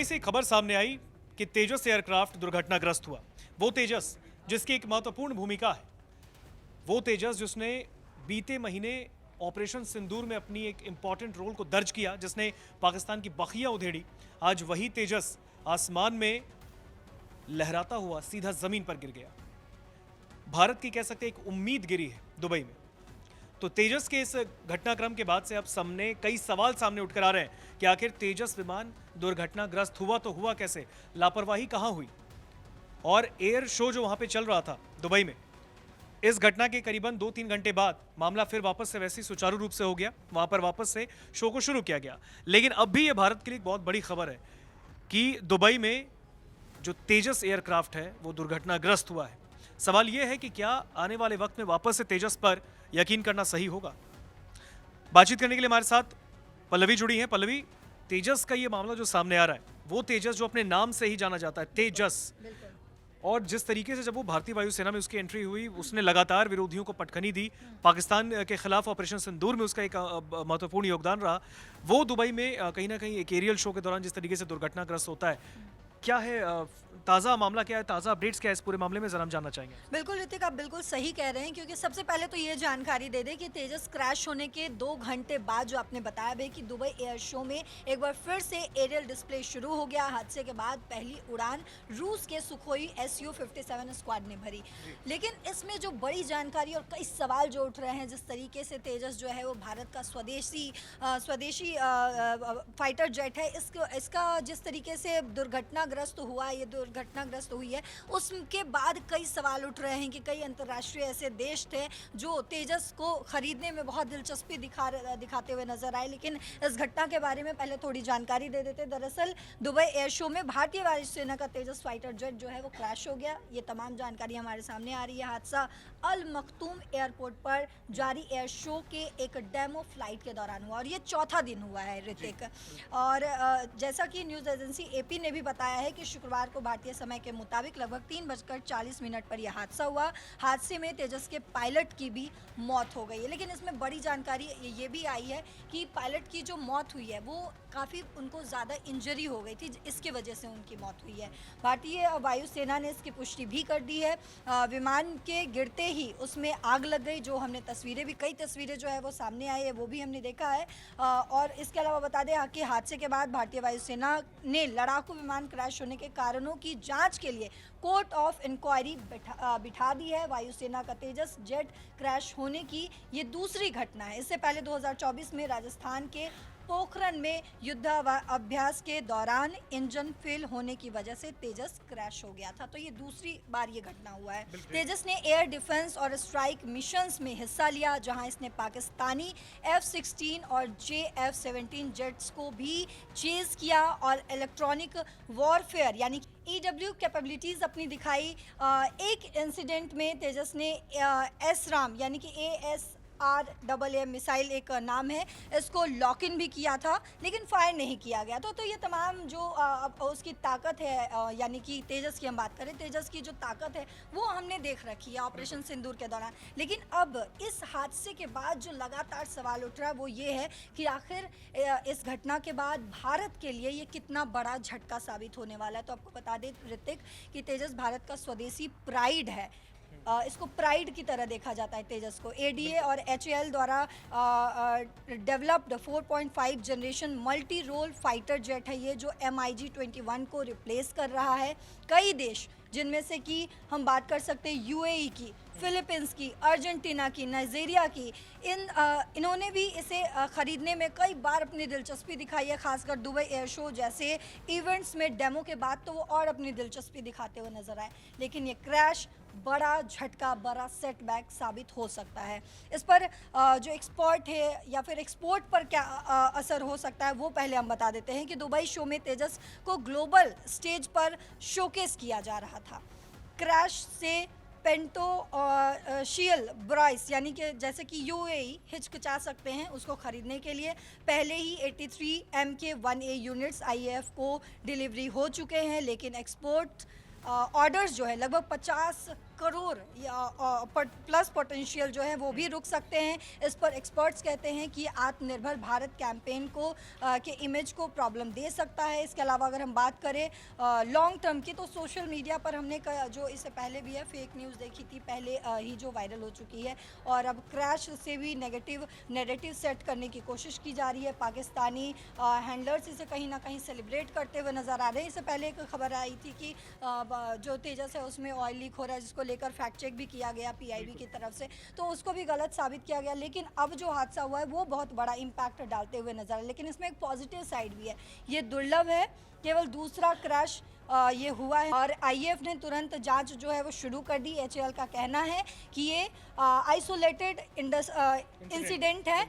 Dubai से एक खबर सामने आई कि तेजस एयरक्राफ्ट दुर्घटनाग्रस्त हुआ। वो तेजस जिसकी एक महत्वपूर्ण भूमिका है, वो तेजस जिसने बीते महीने ऑपरेशन सिंदूर में अपनी एक इंपॉर्टेंट रोल को दर्ज किया, जिसने पाकिस्तान की बखियां उधेड़ी, आज वही तेजस आसमान में लहराता हुआ सीधा जमीन पर गिर गया। भारत की कह सकते एक उम्मीद गिरी है दुबई में। तो तेजस के इस घटनाक्रम के बाद से अब सामने कई सवाल सामने उठकर आ रहे हैं कि आखिर तेजस विमान दुर्घटनाग्रस्त हुआ तो हुआ कैसे, लापरवाही कहां हुई। और एयर शो जो वहां पे चल रहा था दुबई में, इस घटना के करीबन 2-3 घंटे बाद मामला फिर वापस से वैसे ही सुचारू रूप से हो गया, वहां पर वापस से शो को शुरू किया गया। लेकिन अब भी यह भारत के लिए एक बहुत बड़ी खबर है कि दुबई में जो तेजस एयरक्राफ्ट है वो दुर्घटनाग्रस्त हुआ है। सवाल यह है कि क्या आने वाले वक्त में वापस से तेजस पर यकीन करना सही होगा। बातचीत करने के लिए हमारे साथ पल्लवी जुड़ी हैं। पल्लवी, तेजस का ये मामला जो सामने आ रहा है, वो तेजस जो अपने नाम से ही जाना जाता है, तेजस, और जिस तरीके से जब वो भारतीय वायुसेना में उसकी एंट्री हुई, उसने लगातार विरोधियों को पटखनी दी, पाकिस्तान के खिलाफ ऑपरेशन सिंदूर में उसका एक महत्वपूर्ण योगदान रहा। वो दुबई में कहीं ना कहीं एक एरियल शो के दौरान जिस तरीके से दुर्घटनाग्रस्त होता है, क्या है ताज़ा मामला, क्या है ताज़ा अपडेट्स, क्या है इस पूरे मामले में, जरा हम जानना चाहेंगे। बिल्कुल ऋतिक, आप बिल्कुल सही कह रहे हैं, क्योंकि सबसे पहले तो ये जानकारी दे दें कि तेजस क्रैश होने के 2 घंटे बाद जो आपने बताया भाई कि दुबई एयर शो में एक बार फिर से एरियल डिस्प्ले शुरू हो गया। हादसे के बाद पहली उड़ान रूस के सुखोई Su-57 स्क्वाड ने भरी। लेकिन इसमें जो बड़ी जानकारी और कई सवाल जो उठ रहे हैं, जिस तरीके से तेजस जो है वो भारत का स्वदेशी फाइटर जेट है, इसका जिस तरीके से दुर्घटनाग्रस्त हुआ, ये दुर्घटनाग्रस्त हुई है, उसके बाद कई सवाल उठ रहे हैं कि कई अंतर्राष्ट्रीय ऐसे देश थे जो तेजस को खरीदने में बहुत दिलचस्पी दिखाते हुए नजर आए। लेकिन इस घटना के बारे में पहले थोड़ी जानकारी दे देते। दरअसल दुबई एयर शो में भारतीय वायुसेना का तेजस फाइटर जेट जो है वो क्रैश हो गया। ये तमाम जानकारी हमारे सामने आ रही है। हादसा अल मखतूम एयरपोर्ट पर जारी एयर शो के एक डेमो फ्लाइट के दौरान हुआ और ये चौथा दिन हुआ है ऋतिक। और जैसा कि न्यूज़ एजेंसी AP ने भी बताया है कि शुक्रवार को भारतीय समय के मुताबिक लगभग 3:40 पर यह हादसा हुआ। हादसे में तेजस के पायलट की भी मौत हो गई है। लेकिन इसमें बड़ी जानकारी ये भी आई है कि पायलट की जो मौत हुई है वो काफ़ी उनको ज़्यादा इंजरी हो गई थी, इसके वजह से उनकी मौत हुई है। भारतीय वायुसेना ने इसकी पुष्टि भी कर दी है। विमान के गिरते ही उसमें आग लग गई, जो हमने तस्वीरें भी, कई तस्वीरें जो है वो सामने आई है, वो भी हमने देखा है। और इसके अलावा बता दें कि हादसे के बाद भारतीय वायुसेना ने लड़ाकू विमान क्रैश होने के कारणों की जांच के लिए कोर्ट ऑफ इंक्वायरी बिठा दी है। वायुसेना का तेजस जेट क्रैश होने की ये दूसरी घटना है। इससे पहले 2024 में राजस्थान के पोखरण में युद्धाभ्यास के दौरान इंजन फेल होने की वजह से तेजस क्रैश हो गया था। तो ये दूसरी बार ये घटना हुआ है। तेजस ने एयर डिफेंस और स्ट्राइक मिशंस में हिस्सा लिया, जहां इसने पाकिस्तानी F-16 और JF-17 जेट्स को भी चेज किया और इलेक्ट्रॉनिक वॉरफेयर यानी EW कैपेबिलिटीज़ अपनी दिखाई। एक इंसिडेंट में तेजस ने SRAM यानी कि ASRAAM मिसाइल एक नाम है, इसको लॉक इन भी किया था, लेकिन फायर नहीं किया गया। तो ये तमाम जो उसकी ताकत है, यानी कि तेजस की हम बात करें, तेजस की जो ताकत है वो हमने देख रखी है ऑपरेशन सिंदूर के दौरान। लेकिन अब इस हादसे के बाद जो लगातार सवाल उठ रहा है वो ये है कि आखिर इस घटना के बाद भारत के लिए ये कितना बड़ा झटका साबित होने वाला है। तो आपको बता दें ऋतिक कि तेजस भारत का स्वदेशी प्राइड है। इसको प्राइड की तरह देखा जाता है तेजस को। ADA और HAL द्वारा developed 4.5 generation multi role fighter jet है ये, जो MiG-21 को रिप्लेस कर रहा है। कई देश, जिनमें से कि हम बात कर सकते हैं UAE की, फिलीपींस की, अर्जेंटीना की, नाइजीरिया की, इन्होंने भी इसे ख़रीदने में कई बार अपनी दिलचस्पी दिखाई है। खासकर दुबई एयर शो जैसे इवेंट्स में डेमो के बाद तो वो और अपनी दिलचस्पी दिखाते हुए नजर आए। लेकिन ये क्रैश बड़ा झटका, बड़ा सेटबैक साबित हो सकता है। इस पर जो एक्सपोर्ट है या फिर एक्सपोर्ट पर क्या असर हो सकता है वो पहले हम बता देते हैं कि दुबई शो में तेजस को ग्लोबल स्टेज पर शोकेस किया जा रहा था। क्रैश से पेंटो और शियल ब्राइस यानी कि जैसे कि UAE हिचकिचा सकते हैं उसको ख़रीदने के लिए। पहले ही 83 Mk-1A यूनिट्स IAF को डिलीवरी हो चुके हैं, लेकिन एक्सपोर्ट ऑर्डर्स जो है लगभग 50 करोड़ प्लस पोटेंशियल जो है वो भी रुक सकते हैं। इस पर एक्सपर्ट्स कहते हैं कि आत्मनिर्भर भारत कैंपेन को के इमेज को प्रॉब्लम दे सकता है। इसके अलावा अगर हम बात करें लॉन्ग टर्म की, तो सोशल मीडिया पर हमने जो इससे पहले भी है फेक न्यूज़ देखी थी पहले ही जो वायरल हो चुकी है, और अब क्रैश से भी नेगेटिव नैरेटिव सेट करने की कोशिश की जा रही है। पाकिस्तानी हैंडलर्स इसे कहीं ना कहीं सेलिब्रेट करते हुए नज़र आ रहे हैं। इससे पहले एक खबर आई थी कि जो तेजस है उसमें ऑयल लीक हो रहा है, जिसको लेकर फैक्ट चेक भी किया गया पीआईबी की तरफ से, तो उसको भी गलत साबित किया गया। लेकिन अब जो हादसा हुआ है वो बहुत बड़ा इम्पैक्ट डालते हुए नजर आ रहा है। लेकिन इसमें एक पॉजिटिव साइड भी है, ये दुर्लभ है, केवल दूसरा क्रैश ये हुआ है और आईएएफ ने तुरंत जांच जो है वो शुरू कर दी। एचएएल का कहना है कि ये आइसोलेटेड इंसिडेंट है,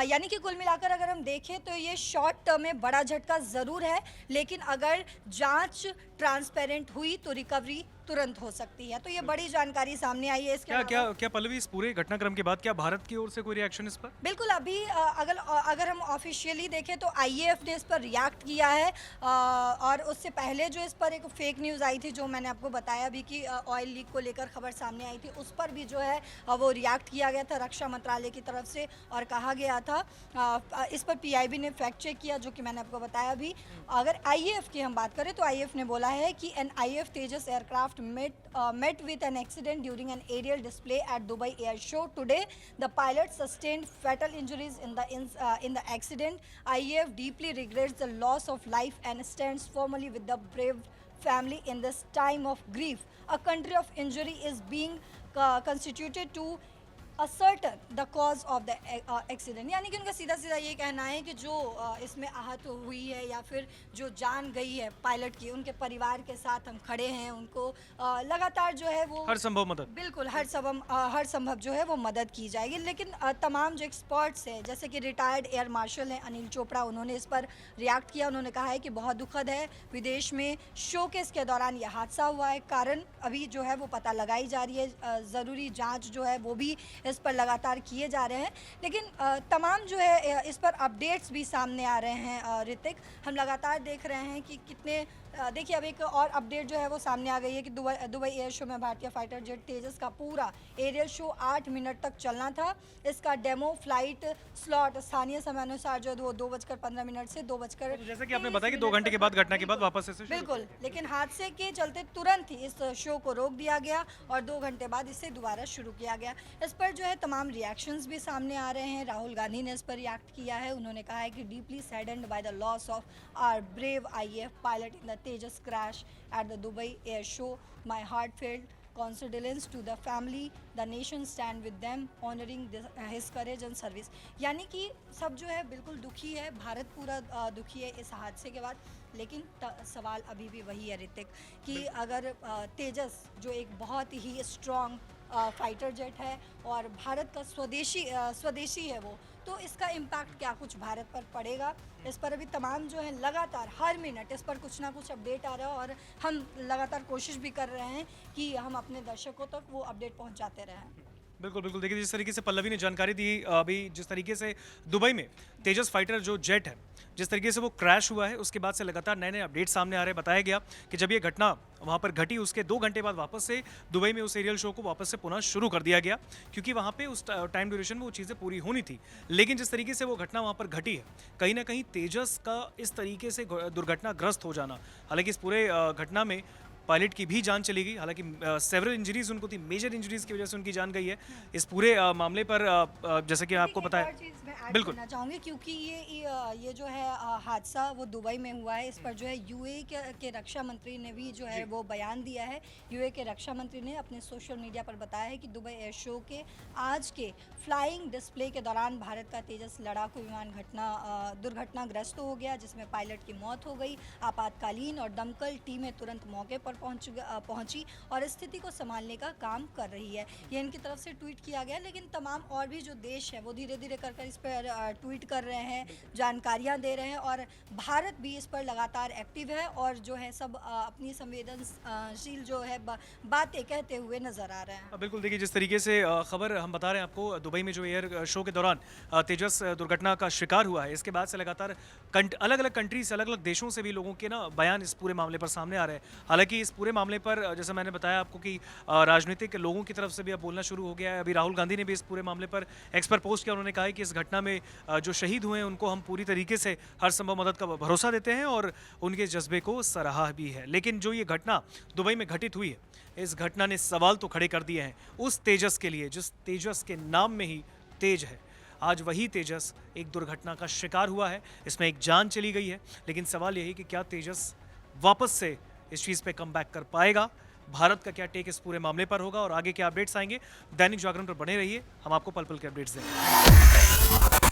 यानी कि कुल मिलाकर अगर हम देखें तो ये शॉर्ट टर्म में बड़ा झटका ज़रूर है, लेकिन अगर जांच ट्रांसपेरेंट हुई तो रिकवरी तुरंत हो सकती है। तो ये बड़ी जानकारी सामने आई है। इसके क्या पल्लवी, इस पूरे घटनाक्रम के बाद क्या भारत की ओर से कोई रिएक्शन इस पर? बिल्कुल, अभी अगर हम ऑफिशियली देखें तो आईएएफ ने इस पर रिएक्ट किया है, और उससे पहले जो इस पर एक फेक न्यूज़ आई थी जो मैंने आपको बताया भी कि ऑयल लीक को लेकर खबर सामने आई थी, उस पर भी जो है वो रिएक्ट किया गया था रक्षा मंत्रालय की तरफ से, और कहा गया था इस पर पीआईबी ने फैक्ट चेक किया जो कि मैंने आपको बताया भी। अगर आईएएफ की हम बात करें तो आईएएफ ने बोला है कि an IAF Tejas aircraft met with an accident during an aerial display at Dubai Air Show today. The pilot sustained fatal injuries in the accident. IAF deeply regrets the loss of life and stands firmly with the brave family in this time of grief. A country of injury is being constituted to ascertain the cause of the accident, यानी कि उनका सीधा सीधा ये कहना है कि जो इसमें आहत हुई है या फिर जो जान गई है पायलट की, उनके परिवार के साथ हम खड़े हैं, उनको लगातार जो है वो हर संभव मदद, बिल्कुल हर संभव जो है वो मदद की जाएगी। लेकिन तमाम जो एक्सपर्ट्स हैं जैसे कि रिटायर्ड एयर मार्शल हैं अनिल चोपड़ा, उन्होंने इस पर रिएक्ट किया। उन्होंने कहा है कि बहुत दुखद है, विदेश में शोकेस के दौरान यह हादसा हुआ है, कारण अभी जो है वो पता लगाई जा रही है, ज़रूरी जाँच जो है वो भी इस पर लगातार किए जा रहे हैं। लेकिन तमाम जो है इस पर अपडेट्स भी सामने आ रहे हैं। ऋतिक, हम लगातार देख रहे हैं कि कितने देखिए अब एक और अपडेट जो है वो सामने आ गई है कि दुबई एयर शो में भारतीय फाइटर जेट तेजस का पूरा एरियल शो 8 मिनट तक चलना था। इसका डेमो फ्लाइट स्लॉट स्थानीय समय अनुसार जो है वो 2:15 से 2:00, जैसे कि आपने बताया कि 2 घंटे के बाद घटना के बाद वापस से बिल्कुल, लेकिन हादसे के चलते तुरंत ही इस शो को रोक दिया गया और 2 घंटे बाद इसे दोबारा शुरू किया गया। इस पर जो है तमाम रिएक्शंस भी सामने आ रहे हैं। राहुल गांधी ने इस पर रिएक्ट किया है। उन्होंने कहा है कि deeply saddened by the loss of our brave IAF pilot in the Tejas crash at the Dubai Air Show. My heartfelt condolence to the family. The nation stand with them, honoring his courage and service. यानी कि सब जो है बिल्कुल दुखी है, भारत पूरा दुखी है इस हादसे के बाद। लेकिन सवाल अभी भी वही है ऋतिक कि अगर तेजस जो एक बहुत ही स्ट्रॉन्ग फाइटर जेट है और भारत का स्वदेशी है वो, तो इसका इम्पैक्ट क्या कुछ भारत पर पड़ेगा, इस पर अभी तमाम जो है लगातार हर मिनट इस पर कुछ ना कुछ अपडेट आ रहा है और हम लगातार कोशिश भी कर रहे हैं कि हम अपने दर्शकों तक वो अपडेट पहुंचाते रहें। बिल्कुल बिल्कुल, देखिए जिस तरीके से पल्लवी ने जानकारी दी अभी, जिस तरीके से दुबई में तेजस फाइटर जो जेट है जिस तरीके से वो क्रैश हुआ है, उसके बाद से लगातार नए नए अपडेट सामने आ रहे हैं। बताया गया कि जब ये घटना वहाँ पर घटी उसके 2 घंटे बाद वापस से दुबई में उस एरियल शो को वापस से पुनः शुरू कर दिया गया, क्योंकि वहाँ पे उस टाइम ड्यूरेशन में वो चीज़ें पूरी होनी थी। लेकिन जिस तरीके से वो घटना वहाँ पर घटी है, कहीं ना कहीं तेजस का इस तरीके से दुर्घटनाग्रस्त हो जाना, हालांकि इस पूरे घटना में पायलट की भी जान चली गई, हालांकि सेवरल इंजरीज उनको थी, मेजर इंजरीज की वजह से उनकी जान गई है। इस पूरे मामले पर जैसे कि आपको पता है, बिल्कुल करना चाहूँगी क्योंकि ये जो है हादसा वो दुबई में हुआ है। इस पर जो है यूएई के रक्षा मंत्री ने भी जो है वो बयान दिया है। यूएई के रक्षा मंत्री ने अपने सोशल मीडिया पर बताया है कि दुबई एयर शो के आज के फ्लाइंग डिस्प्ले के दौरान भारत का तेजस लड़ाकू विमान दुर्घटनाग्रस्त हो गया, जिसमें पायलट की मौत हो गई। आपातकालीन और दमकल टीमें तुरंत मौके पर पहुंची और स्थिति को संभालने का काम कर रही है। ये इनकी तरफ से ट्वीट किया गया, लेकिन तमाम और भी जो देश है वो धीरे धीरे कर इस पर ट्वीट कर रहे हैं, जानकारियां दे रहे हैं और भारत भी इस पर लगातार एक्टिव है और जो है सब अपनी संवेदनशील जो है बातें कहते हुए नजर आ रहे हैं। बिल्कुल, देखिए जिस तरीके से खबर हम बता रहे हैं आपको, दुबई में जो एयर शो के दौरान तेजस दुर्घटना का शिकार हुआ है, इसके बाद से लगातार अलग अलग कंट्री से, अलग अलग देशों से भी लोगों के ना बयान इस पूरे मामले पर सामने आ रहे हैं। हालांकि इस पूरे मामले पर जैसा मैंने बताया आपको कि राजनीतिक लोगों की तरफ से भी अब बोलना शुरू हो गया है। अभी राहुल गांधी ने भी इस पूरे मामले पर एक्स पर पोस्ट किया। उन्होंने कहा है कि इस घटना में जो शहीद हुए हैं उनको हम पूरी तरीके से हर संभव मदद का भरोसा देते हैं और उनके जज्बे को सराहा भी है। लेकिन जो ये घटना दुबई में घटित हुई है, इस घटना ने सवाल तो खड़े कर दिए हैं उस तेजस के लिए जिस तेजस के नाम में ही तेज है। आज वही तेजस एक दुर्घटना का शिकार हुआ है, इसमें एक जान चली गई है। लेकिन सवाल यही कि क्या तेजस वापस से इस चीज़ पे कम बैक कर पाएगा? भारत का क्या टेक इस पूरे मामले पर होगा और आगे क्या अपडेट्स आएंगे? दैनिक जागरण पर बने रहिए, हम आपको पल पल के अपडेट्स देंगे।